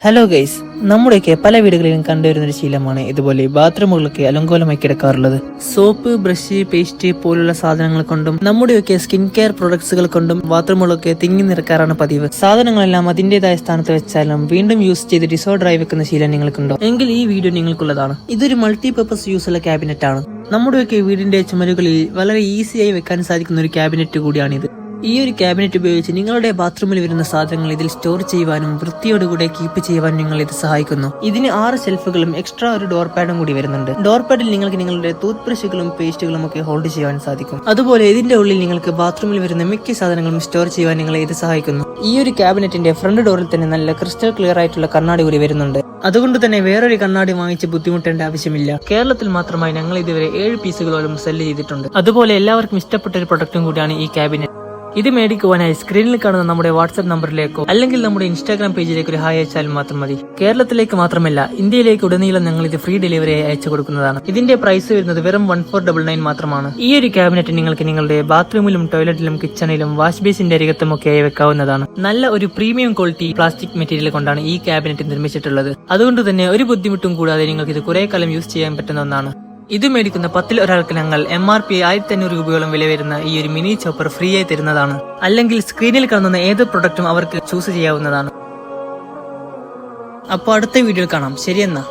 Hello guys, നമ്മുടെയൊക്കെ പല വീടുകളിലും കണ്ടുവരുന്നൊരു ശീലമാണ് ഇതുപോലെ ബാത്റൂമുകളൊക്കെ അലങ്കോലമായി കിടക്കാറുള്ളത്. സോപ്പ്, ബ്രഷ്, പേസ്റ്റ് പോലുള്ള സാധനങ്ങൾ കൊണ്ടും നമ്മുടെയൊക്കെ സ്കിൻ കെയർ പ്രൊഡക്ട്സുകൾ കൊണ്ടും ബാത്റൂമുകളൊക്കെ തിങ്ങി നിറക്കാറാണ് പതിവ്. സാധനങ്ങളെല്ലാം അതിന്റേതായ സ്ഥാനത്ത് വെച്ചാലും വീണ്ടും യൂസ് ചെയ്ത് ഡിസോർഡറായി വെക്കുന്ന ശീലം നിങ്ങൾക്കുണ്ടോ? എങ്കിൽ ഈ വീഡിയോ നിങ്ങൾക്കുള്ളതാണ്. ഇതൊരു മൾട്ടിപർപ്പസ് യൂസുള്ള ക്യാബിനറ്റ് ആണ്. നമ്മുടെയൊക്കെ വീടിന്റെ ചുമരുകളിൽ വളരെ ഈസിയായി വെക്കാൻ സാധിക്കുന്ന ഒരു ക്യാബിനറ്റ് കൂടിയാണിത്. ഈ ഒരു ക്യാബിനറ്റ് ഉപയോഗിച്ച് നിങ്ങളുടെ ബാത്റൂമിൽ വരുന്ന സാധനങ്ങൾ ഇതിൽ സ്റ്റോർ ചെയ്യുവാനും വൃത്തിയോടുകൂടെ കീപ്പ് ചെയ്യുവാനും നിങ്ങൾ ഇത് സഹായിക്കുന്നു. ഇതിന് 6 ഷെൽഫുകളും എക്സ്ട്രാ ഒരു ഡോർ പാഡും കൂടി വരുന്നുണ്ട്. ഡോർ പാഡിൽ നിങ്ങൾക്ക് നിങ്ങളുടെ ടൂത്ത് ബ്രഷുകളും പേസ്റ്റുകളും ഒക്കെ ഹോൾഡ് ചെയ്യാൻ സാധിക്കും. അതുപോലെ ഇതിന്റെ ഉള്ളിൽ നിങ്ങൾക്ക് ബാത്റൂമിൽ വരുന്ന മിക്ക സാധനങ്ങളും സ്റ്റോർ ചെയ്യുവാൻ നിങ്ങളെ ഇത് സഹായിക്കുന്നു. ഈ ഒരു ക്യാബിനറ്റിന്റെ ഫ്രണ്ട് ഡോറിൽ തന്നെ നല്ല ക്രിസ്റ്റൽ ക്ലിയർ ആയിട്ടുള്ള കണ്ണാടി കൂടി വരുന്നുണ്ട്. അതുകൊണ്ട് തന്നെ വേറൊരു കണ്ണാടി വാങ്ങിച്ച് ബുദ്ധിമുട്ടേണ്ട ആവശ്യമില്ല. കേരളത്തിൽ മാത്രമായി ഞങ്ങൾ ഇതുവരെ 7 പീസുകളോളം സെല്ല് ചെയ്തിട്ടുണ്ട്. അതുപോലെ എല്ലാവർക്കും ഇഷ്ടപ്പെട്ട ഒരു പ്രൊഡക്റ്റും കൂടിയാണ് ഈ ക്യാബിനറ്റ്. ഇത് മേടിക്കുവാനായി സ്ക്രീനിൽ കാണുന്ന നമ്മുടെ വാട്സ്ആപ്പ് നമ്പറിലേക്കോ അല്ലെങ്കിൽ നമ്മുടെ ഇൻസ്റ്റാഗ്രാം പേജിലേക്ക് ഒരു ഹായ് അയച്ചാൽ മാത്രം മതി. കേരളത്തിലേക്ക് മാത്രമല്ല, ഇന്ത്യയിലേക്ക് ഉടനീളം ഞങ്ങൾ ഇത് ഫ്രീ ഡെലിവറി അയച്ചു കൊടുക്കുന്നതാണ്. ഇതിന്റെ പ്രൈസ് വരുന്നത് വെറും 1499 മാത്രമാണ്. ഈ ഒരു ക്യാബിനറ്റ് നിങ്ങൾക്ക് നിങ്ങളുടെ ബാത്റൂമിലും ടോയ്ലറ്റിലും കിച്ചണിലും വാഷ് ബേസിന്റെ അരികത്തും ഒക്കെ വെക്കാവുന്നതാണ്. നല്ല ഒരു പ്രീമിയം ക്വാളിറ്റി പ്ലാസ്റ്റിക് മെറ്റീരിയൽ കൊണ്ടാണ് ഈ ക്യാബിനറ്റ് നിർമ്മിച്ചിട്ടുള്ളത്. അതുകൊണ്ട് തന്നെ ഒരു ബുദ്ധിമുട്ടും കൂടാതെ നിങ്ങൾക്ക് ഇത് കുറെ കാലം യൂസ് ചെയ്യാൻ പറ്റുന്ന ഒന്നാണ്. ഇത് മേടിക്കുന്ന 10 ഒരാൾക്ക് ഞങ്ങൾ MRP 1500 രൂപയോളം വില വരുന്ന ഈ ഒരു മിനി ചോപ്പർ ഫ്രീ ആയി തരുന്നതാണ്. അല്ലെങ്കിൽ സ്ക്രീനിൽ കാണുന്ന ഏത് പ്രൊഡക്റ്റും അവർക്ക് ചൂസ് ചെയ്യാവുന്നതാണ്. അപ്പോൾ അടുത്ത വീഡിയോയിൽ കാണാം. ശരിയെന്നാ.